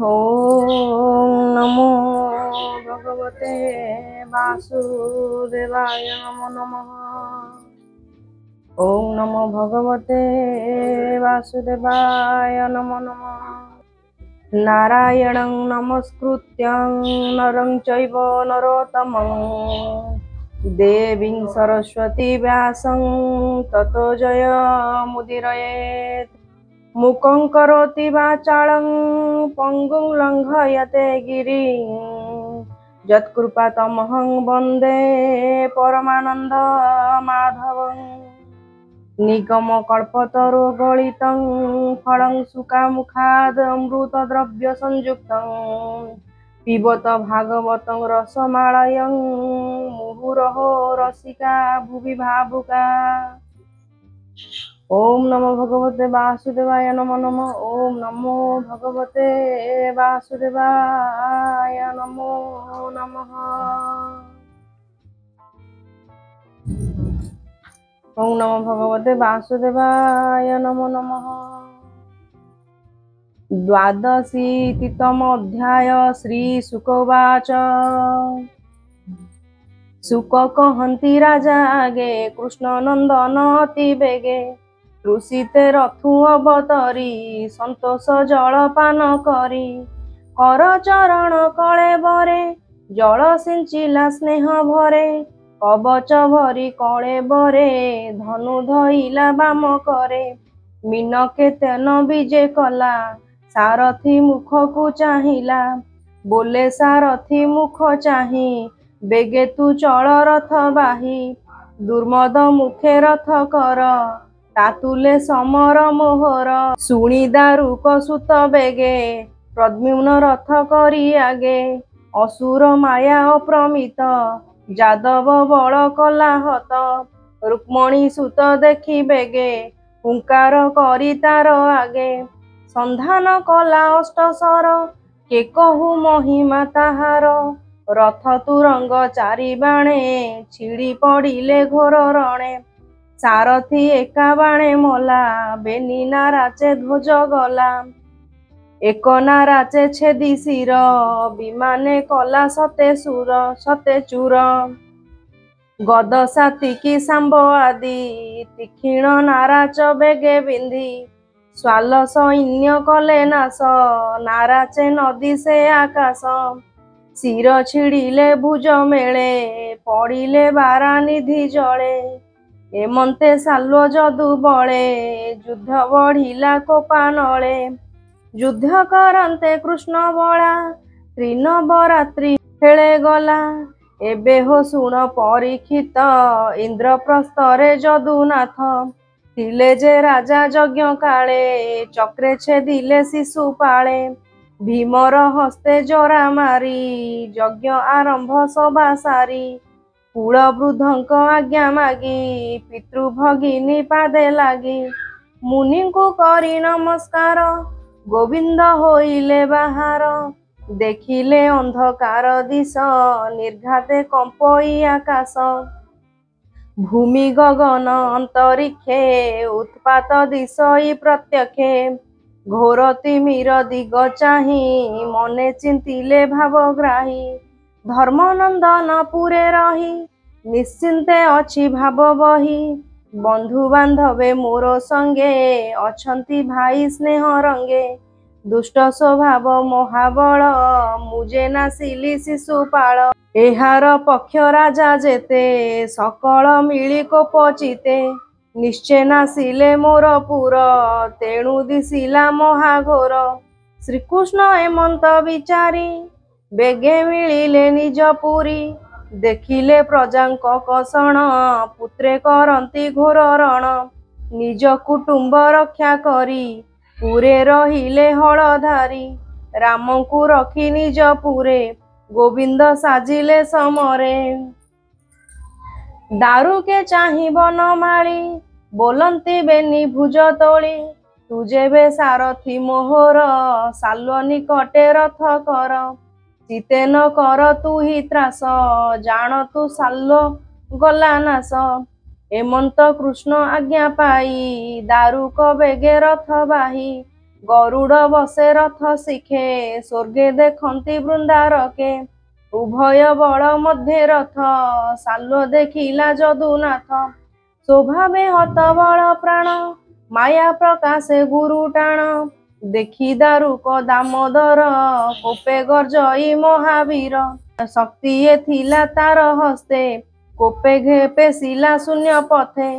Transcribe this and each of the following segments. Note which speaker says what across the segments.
Speaker 1: ओम नमो भगवते वासुदेवाय नमो नमः। ओम नमो भगवते वासुदेवाय नमो नमः। नारायणं नमस्कृत्यं नरं चैव नरोत्तमं देवीं सरस्वती व्यासं ततो जयमुदीरयेत्। मूकं करोति वाचालं पङ्गुं लङ्घयते गिरिं यत्कृपातमहं वन्दे परमानन्दमाधवं। निगमकल्पतरुगलितं फलं सुकामुखादमृतद्रव्यसंयुक्तं पिबत भागवतं रसमालयं मुहुरहो रसिका भुवि भावुका। ओम नमो भगवते वासुदेवाय नमो नमः। ओम नमो भगवते वासुदेवाय नमो नमः। ओम नमो भगवते वासुदेवाय नमो नमः। द्वादशीतमोऽध्याय श्रीशुक उवाच। शुक कहन्ति राजा आगे कृष्णनन्दन अति बेगे ऋषिते रथु अवतरी सन्तोष जलपान करी कर चरण कळे बरे जल सिंचिला स्नेह भरे कवच भरी कळे बरे धनु धइला बाम करे मीनके तेन विजे कला सारथी मुखକୁ चाहिला बोले सारथी मुख चाहि बेगे तू चल रथ बाही दुर्मद मुखे रथ कर तातुले समर मोहर शुणी दारुक सुत बेगे प्रद्युम्न रथ करी आगे असुर माया अप्रमित जादव बल कला हत रुक्मणी सुत देखी बेगे हुंकार करी तार आगे संधान कला अष्टसर के कहु महिमा ताहार रथ तुरंग चारि बाणे छिड़ी पड़िले घोर रणे सारथी एका बाणे मला बेनी नाराचे ध्वज गला एक नाराचे छेदी शिर विमाने कला सते सुर सते चूर गद सातिकी सांब आदि तीक्षण नाराच बेगे बिंधी स्वाल सैन्य कले नाश नाराचे नदी से आकाश शिर छिड़िले भुज मेले पड़िले बारा निधि जले एमंते साल्व जदु बळे युद्ध बढ़िला कोपा नळे युद्ध करन्ते कृष्ण बळा त्रिनवरात्रि खेळे गला एबे हो शुण परीक्षित इंद्रप्रस्थरे जदुनाथ थिले जे राजा यज्ञ काळे चक्रे छेदिले शिशु पाळे भीमर हस्ते जरा मारी यज्ञ आरंभ सभा सारी कूल वृद्धंक आज्ञा मागी पितृभगिनी पादे लागी मुनि को करी नमस्कार गोविंद होइले बाहार देखिले अंधकार दिश निर्घाते कंपई आकाश भूमि गगन अंतरिक्षे उत्पात दिशई प्रत्यक्षे घोर तिमिर दिग चाहि मने चिंतिले भावग्राही धर्मनंदन पुरे रही निश्चिंते अच्छी भाव बही बंधु बांधवे मोर संगे अछंती भाई स्नेह रंगे दुष्ट स्वभाव महाबल मुजे नासिली शिशुपाल एहार पक्ष राजा जेते सकल मिली कोपचिते निश्चय नासिले मोर पुर तेणु दिशिला महाघोर श्रीकृष्ण एमंत विचारी बेगे मिलिले निज पुरी देखिले प्रजांक कषण पुत्रे करंती घोर रण निज कुटुंब रक्षा करी पुरे रहिले हलधारी रामंकु रखी निज पुरे गोविंद साजिले समरे दारुके चाहि बनमाली बोलंती बेनी भुज तोली तुझे बे सारथी मोहर साल्व निकटे रथ कर चिते न कर तू ही त्रास जान तू साल्व गला नाश एमंत कृष्ण आज्ञा पाई दारुक बेगे रथ बाही ଗରୁଡ଼ ବସେ ରଥ ଶିଖେ ସ୍ୱର୍ଗେ ଦେଖନ୍ତି ବୃନ୍ଦାରକେ। ଉଭୟ ବଳ ମଧ୍ୟ ରଥ ସାଲ୍ୱ ଦେଖିଲା ଯଦୁନାଥ। ସ୍ୱଭାବେ ହତ ବଳ ପ୍ରାଣ ମାୟା ପ୍ରକାଶେ ଗୁରୁ ଟାଣ। ଦେଖି ଦାରୁକ ଦାମୋଦର କୋପେ ଗର୍ଜଇ ମହାବୀର। ଶକ୍ତିଏ ଥିଲା ତାର ହସ୍ତେ କୋପେ ପେଶିଲା ଶୂନ୍ୟ ପଥେ।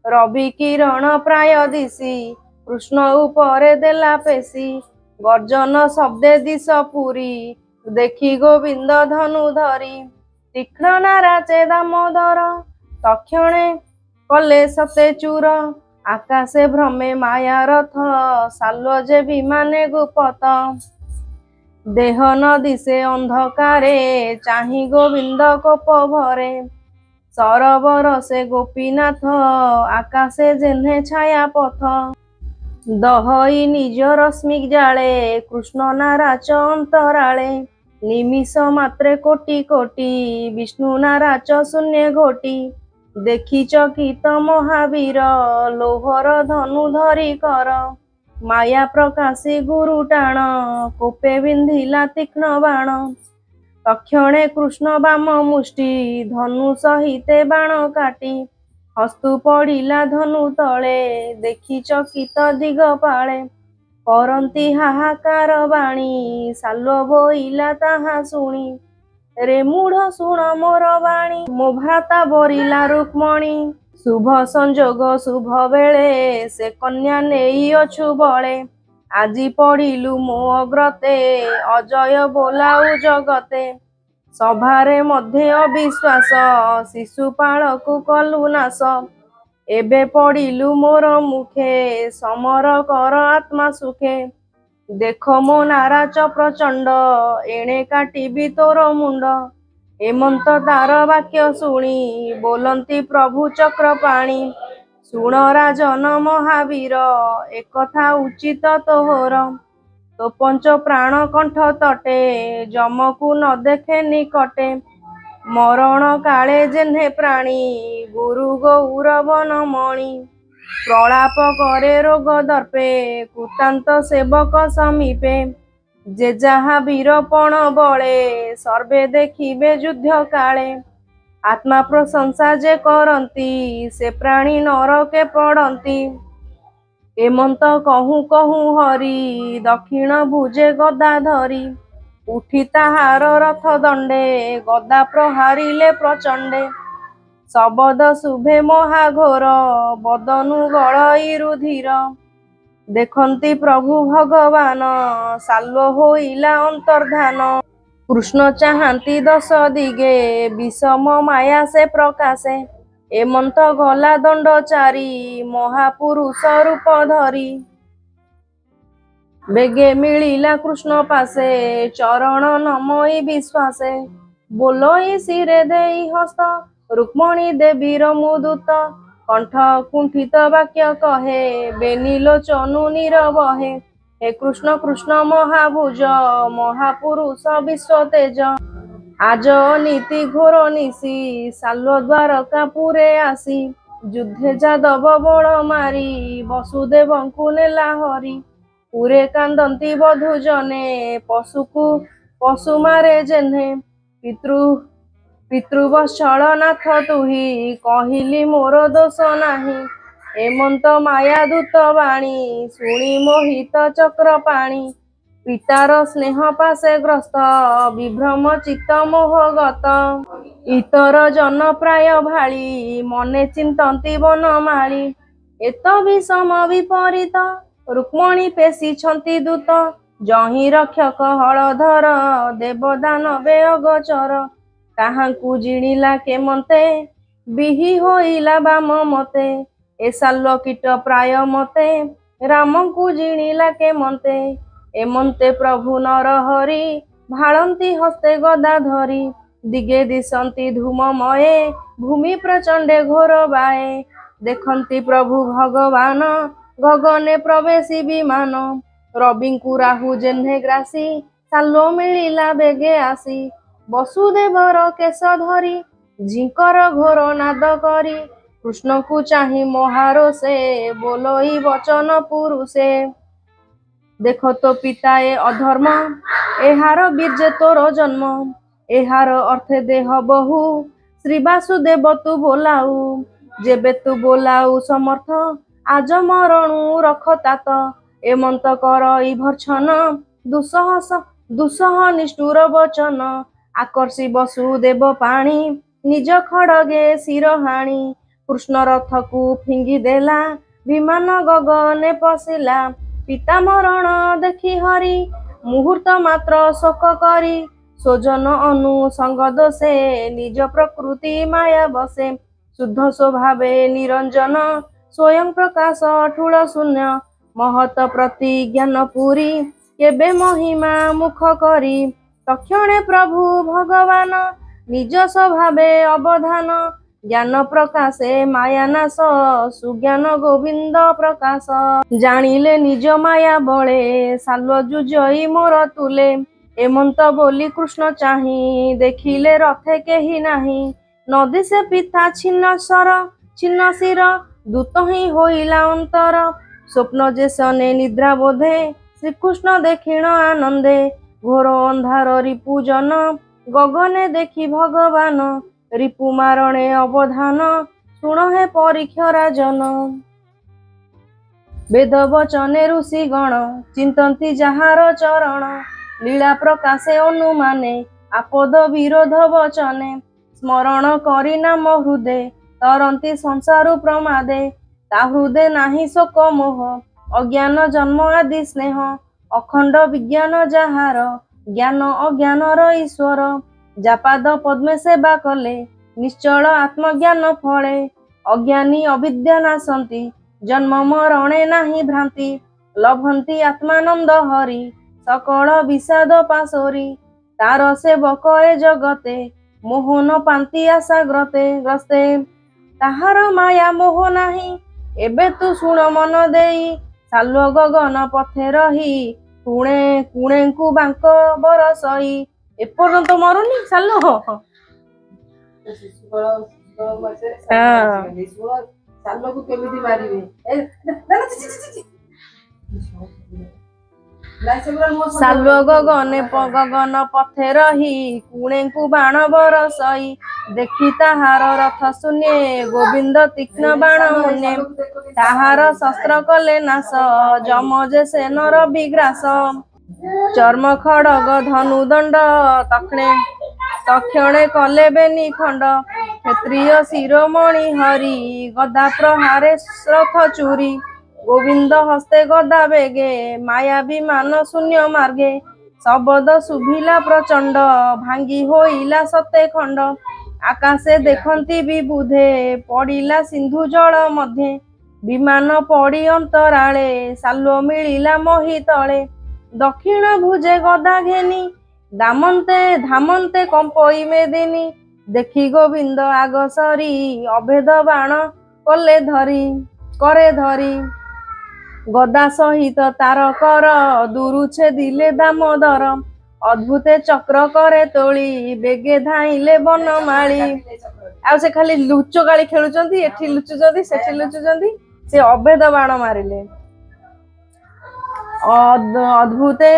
Speaker 1: ରବି କିରଣ ପ୍ରାୟ ଦିଶି କୃଷ୍ଣ ଉପରେ ଦେଲା ପେଶି। ଗର୍ଜନ ଶବ୍ଦେ ଦିଶ ପୁରୀ ଦେଖି ଗୋବିନ୍ଦ ଧନୁ ଧରି। ତୀକ୍ଷ୍ଣ ନାରାଚେ ଦାମୋଦର ତକ୍ଷଣେ କଲେ ସତେ ଚୁର। ଆକାଶେ ଭ୍ରମେ ମାୟା ରଥ ସାଲ୍ୱ ଯେ ବିମାନେ ଗୁପତ। ଦେହ ନ ଦିଶେ ଅନ୍ଧକାରେ ଚାହିଁ ଗୋବିନ୍ଦ କୋପ ଭରେ। ସରୋବର ସେ ଗୋପୀନାଥ ଆକାଶେ ଯେହ୍ନେ ଛାୟା ପଥ। ଦହଇ ନିଜ ରଶ୍ମି ଜାଳେ କୃଷ୍ଣ ନାରାଚ ଅନ୍ତରାଳେ। ନିମିଷ ମାତ୍ରେ କୋଟି କୋଟି ବିଷ୍ଣୁ ନାରାଚ ଶୂନ୍ୟ ଘୋଟି। ଦେଖି ଚକିତ ମହାବୀର ଲୌହର ଧନୁ ଧରି କର। ମାୟା ପ୍ରକାଶୀ ଗୁରୁ ଟାଣ କୋପେ ବିନ୍ଧିଲା ତୀକ୍ଷ୍ଣ ବାଣ। ତକ୍ଷଣେ କୃଷ୍ଣ ବାମ ମୁଷ୍ଟି ଧନୁ ସହିତେ ବାଣ କାଟି। ହସ୍ତୁ ପଡ଼ିଲା ଧନୁ ତଳେ ଦେଖି ଚକିତ ଦିଗପାଳେ। କରନ୍ତି ହାହାକାର ବାଣୀ ସାଲ୍ୱ ବୋଇଲା ତାହା ଶୁଣି। ରେ ମୂଢ଼ ଶୁଣ ମୋର ବାଣୀ ମୋ ଭ୍ରାତା ବରିଲା ରୁକ୍ମଣୀ। ଶୁଭ ସଂଯୋଗ ଶୁଭ ବେଳେ ସେ କନ୍ୟା ନେଇଅଛୁ ବଳେ। ଆଜି ପଡ଼ିଲୁ ମୋ ଅଗ୍ରତେ ଅଜୟ ବୋଲାଉ ଜଗତେ। ସଭାରେ ମଧ୍ୟ ଅବିଶ୍ୱାସ ଶିଶୁପାଳକୁ କଲୁ ନାଶ। ଏବେ ପଡ଼ିଲୁ ମୋର ମୁଖେ ସମର କର ଆତ୍ମା ସୁଖେ। ଦେଖ ମୋ ନାରାଚ ପ୍ରଚଣ୍ଡ ଏଣେ କାଟିବି ତୋର ମୁଣ୍ଡ। ଏମନ୍ତ ତାର ବାକ୍ୟ ଶୁଣି ବୋଲନ୍ତି ପ୍ରଭୁ ଚକ୍ରପାଣି। ଶୁଣ ରାଜନ ମହାବୀର ଏକଥା ଉଚିତ ତୋହର। ତୋ ପଞ୍ଚ ପ୍ରାଣ କଣ୍ଠ ତଟେ ଯମକୁ ନ ଦେଖେ ନିକଟେ। ମରଣ କାଳେ ଯେହ୍ନେ ପ୍ରାଣୀ ଗୁରୁ ଗୌରବନ ମଣି। ପ୍ରଳାପ କରେ ରୋଗ ଦର୍ପେ କୃତାନ୍ତ ସେବକ ସମୀପେ। ଯେ ଯାହା ବୀରପଣ ବଳେ ସର୍ବେ ଦେଖିବେ ଯୁଦ୍ଧ କାଳେ। ଆତ୍ମା ପ୍ରଶଂସା ଯେ କରନ୍ତି ସେ ପ୍ରାଣୀ ନରକେ ପଡ଼ନ୍ତି। ଏମନ୍ତ କହୁଁ କହୁଁ ହରି ଦକ୍ଷିଣ ଭୁଜେ ଗଦା ଧରି। ଉଠି ତାହାର ରଥ ଦଣ୍ଡେ ଗଦା ପ୍ରହାରିଲେ ପ୍ରଚଣ୍ଡେ। ଶବଦ ଶୁଭେ ମହାଘୋର ବଦନୁ ଗଳଇ ରୁଧିର। ଦେଖନ୍ତି ପ୍ରଭୁ ଭଗବାନ ସାଲ୍ୱ ହୋଇଲା ଅନ୍ତର୍ଧାନ। କୃଷ୍ଣ ଚାହାନ୍ତି ଦଶ ଦିଗେ ବିଷମ ମାୟା ସେ ପ୍ରକାଶେ। ଏମନ୍ତ ଗଲା ଦଣ୍ଡ ଚାରି ମହାପୁରୁଷ ରୂପ ଧରି। ବେଗେ ମିଳିଲା କୃଷ୍ଣ ପାଶେ ଚରଣ ନମଇ ବିଶ୍ୱାସେ। ବୋଲଇ ଶିରେ ଦେଇ ହସ୍ତ ରୁକ୍ମଣୀ ଦେବୀର ମୁଦୂତ। କଣ୍ଠ କୁଣ୍ଠିତ ବାକ୍ୟ କହେ ବେନି ଲୋଚନୁ ନିରବହେ। ହେ କୃଷ୍ଣ କୃଷ୍ଣ ମହାଭୁଜ ମହାପୁରୁଷ ବିଶ୍ୱତେଜ। ଆଜ ଅନୀତି ଘୋର ନିଶି ସାଲ୍ୱ ଦ୍ୱାରକା ପୁରେ ଆସି। ଯୁଦ୍ଧେ ଯାଦବ ବଳ ମାରି ବସୁଦେବଙ୍କୁ ନେଲା ହରି। ପୁରେ କାନ୍ଦନ୍ତି ବଧୂ ଜନେ ପଶୁକୁ ପଶୁ ମାରେ ଯେହ୍ନେ। ପିତୃବତ୍ସଳ ନାଥ ତୁହି କହିଲି ମୋର ଦୋଷ ନାହିଁ। ଏମନ୍ତ ମାୟା ଦୂତ ବାଣୀ ଶୁଣି ମୋହିତ ଚକ୍ରପାଣି। ପିତାର ସ୍ନେହ ପାଶେ ଗ୍ରସ୍ତ ବିଭ୍ରମ ଚିତ୍ତ ମୋହଗତ। ଇତର ଜନ ପ୍ରାୟ ଭାଳି ମନେ ଚିନ୍ତନ୍ତି ବନମାଳି। ଏତ ବିଷମ ବିପରୀତ ରୁକ୍ମଣୀ ପେଶିଛନ୍ତି ଦୂତ। ଯହିଁ ରକ୍ଷକ ହଳଧର ଦେବ ଦାନବେ ଅଗୋଚର। କାହାଙ୍କୁ ଜିଣିଲା କେମନ୍ତେ ବିହି ହୋଇଲା ବାମ ମତେ। ଏ ସାଲ୍ୱ କୀଟ ପ୍ରାୟ ମତେ ରାମଙ୍କୁ ଜିଣିଲା କେମନ୍ତେ। ଏମନ୍ତେ ପ୍ରଭୁ ନରହରି ଭାଳନ୍ତି ହସ୍ତେ ଗଦା ଧରି। ଦିଗେ ଦିଶନ୍ତି ଧୂମମୟେ ଭୂମି ପ୍ରଚଣ୍ଡେ ଘୋର ବାଏ। ଦେଖନ୍ତି ପ୍ରଭୁ ଭଗବାନ ଗଗନେ ପ୍ରବେଶୀ ବିମାନ। ରବିଙ୍କୁ ରାହୁ ଯେହ୍ନେ ଗ୍ରାସୀ ସାଲ୍ୱ ମିଳିଲା ବେଗେ ଆସି। ବସୁଦେବର କେଶ ଧରି ଝିଙ୍କର ଘୋର ନାଦ କରି। କୃଷ୍ଣଙ୍କୁ ଚାହିଁ ମହାରୋଷେ ବୋଲଇ ବଚନ ପୁରୁଷେ। देख तो पिता ए अधर्म एहार बीर्जे तोर जन्म एहार अर्थे देह बहु श्री वासुदेव तू बोलाऊ जेबे तू बोलाऊ समर्थ आज मरणु रख तात एमंत कर ई भर्छन दुसह निष्ठुर वचन आकर्षी वसुदेव पाणी निज खड़गे शिर हाणी कृष्ण रथ को फिंगी देला विमान गगने पशिला पिता मरण देखी हरि मुहूर्त मात्र शोक करी स्वजन अनुसंग दोषे निज प्रकृति माया बसे शुद्ध स्वभावे निरंजन स्वयं प्रकाश ठूल शून्य महत प्रतिज्ञान पुरी केबे महिमा मुख करी तक्षणे प्रभु भगवान निज स्वभावे अवधान ज्ञान प्रकाशे माया नाश सुज्ञान गोविंद प्रकाश जानिले निज माया बळे साल्व जुजई मोर तुले एमंत बोली कृष्ण चाही देखिले रथे केही नाही नदी से पिता छिन्न स्वर छिन्न शिर दूत ही होइला अंतर स्वप्न जे सने निद्रा बोधे श्रीकृष्ण देखिण आनंदे घोर अंधार रिपुजन गगने देखी भगवान रिपु मारणे अवधान शुण हे परीक्ष राजन वेद वचने ऋषि गण चिंतन्ति जहार चरण लीला प्रकाशे अनुमाने आपद विरोध वचने स्मरण करी नाम हृदय तरंती संसार प्रमादे ता हृदय नाही शोक मोह अज्ञान जन्म आदि स्नेह अखंड विज्ञान जाहार ज्ञान अज्ञानर ईश्वर जापाद पद्मे सेवा कले निश्चल आत्मज्ञान फले अज्ञानी अविद्या नाशंती जन्म मरणे नाही भ्रांति लभंती आत्मानंद हरि सकल विषाद पाशोरी तार सेवक ए जगते मोहन पांति आशा ग्रस्ते ताहार माया मोह नाही एबे तू शुण मन देई साल्व गगन पथे रही कुणे कुणे को बांक बरसई एपर्यंत मरुनी साल्व
Speaker 2: साल्व को केमिति मारिबे
Speaker 1: साल्व गगने गगन पथे रही कुणे को बाण बरसई देखी ताहार रथ शून्य गोविंद तीक्ष्ण बाण मुने ताहार शस्त्र कले नाश जमजे सेनर विग्रास चर्म खड़ग धनुदंड तक्षणे कले बेनी खंड क्षत्रिय शिरोमणि हरि गदा प्रहारे रथ चूरी गोविंद हस्ते गदा बेगे माया विमान शून्य मार्गे शब्द शुभिला प्रचंड भांगी होइला सते खंड आकाशे देखंती विबुधे पड़िला सिंधु जल मध्ये विमान पड़ी अंतराळे साल्व मिलिला मही तळे दक्षिण भुजे गदा घेनी दामन्ते धामन्ते कंपई मेदिनी देखी गोविंद आग सरी अभेद बाण कले धरी गदा सहित तार कर दुरुछे दिले दामोदर अद्भुते चक्र करे तोली बेगे धाइले बनमाली आ से खाली लुचकाली खेलुचंती एठी लुचुचंती सेठी लुचुचंती से अभेद बाण मारिले अद्भुते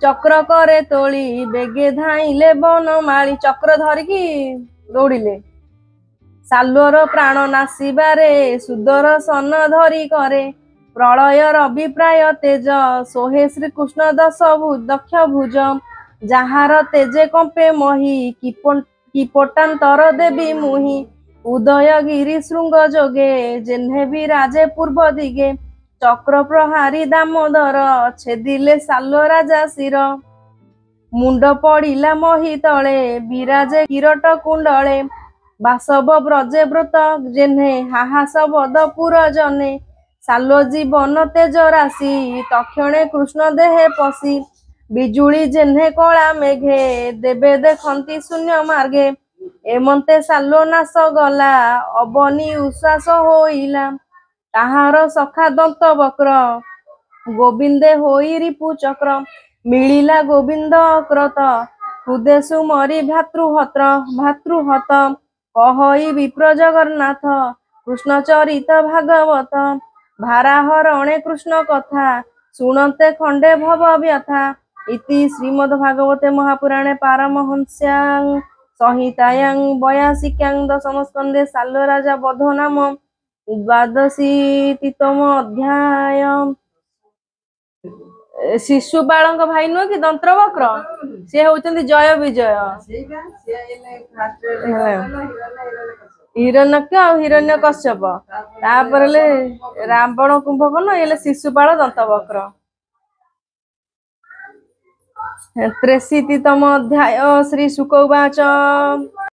Speaker 1: चक्र करे तोली बेगे धाइले बनमाली चक्र धरिकी दौड़िले साल्वर प्राण नासिबारे सुदर्शन धरी करे प्रलय रविप्राय तेज सोहे श्रीकृष्ण दक्ष भुज जाहार तेजे कंपे मही किपोटांतर देवी मुहि उदय गिरी श्रृंग जोगे जेन्हे विराजे पूर्व दिगे चक्र प्रहारी दामोदर छेदिले साल्व राजा शिर मुंड पड़िला मही तले विराजे किरट कुंडले बासव ब्रजे व्रत जेन्हे हाहास बद पुर जने साल्व जीवन तेज राशि तक्षणे कृष्ण देहे पशी बिजुली जेन्हे कला मेघे देवे देखंती शून्य मार्गे एमंते साल्व नाश गला अबनी उश्वास होइला ताहार सखा दंत वक्र गोविंदे होई रिपु चक्र मिलिला गोविंद अक्रत हृदेशु मरी भातृहत कहई विप्र जगन्नाथ कृष्ण चरित भागवत भाराहरणे कृष्ण कथा ଶୁଣନ୍ତେ ଖଣ୍ଡେ ଭବ ବ୍ୟଥା ଇତି ଶ୍ରୀମଦ୍ଭାଗବତେ ମହାପୁରାଣେ ପାରମହଂସ୍ୟାଂ ସଂହିତାୟାଂ ବୟାସିକ୍ୟାଂ ଦଶମ ସ୍କନ୍ଧେ ସାଲ୍ବ ରାଜା ବଧୋ ନାମ ଦ୍ବାଦଶୀତିତମ ଅଧ୍ୟାୟ। ଶିଶୁପାଳଙ୍କ ଭାଇ ନୁହଁ କି ଦନ୍ତ୍ରବକ୍ର, ସେ ହଉଛନ୍ତି ଜୟ ବିଜୟ, ହିରଣ୍ୟକ୍ଷ ଆଉ ହିରଣ୍ୟ କଶ୍ୟପ। ତାପରେ ହେଲେ ରାବଣ କୁମ୍ଭକର୍ଣ୍ଣ, ହେଲେ ଶିଶୁପାଳ ଦନ୍ତବକ୍ର। 63ତମ ଅଧ୍ୟାୟ। ଶ୍ରୀ ଶୁକ ଉବାଚ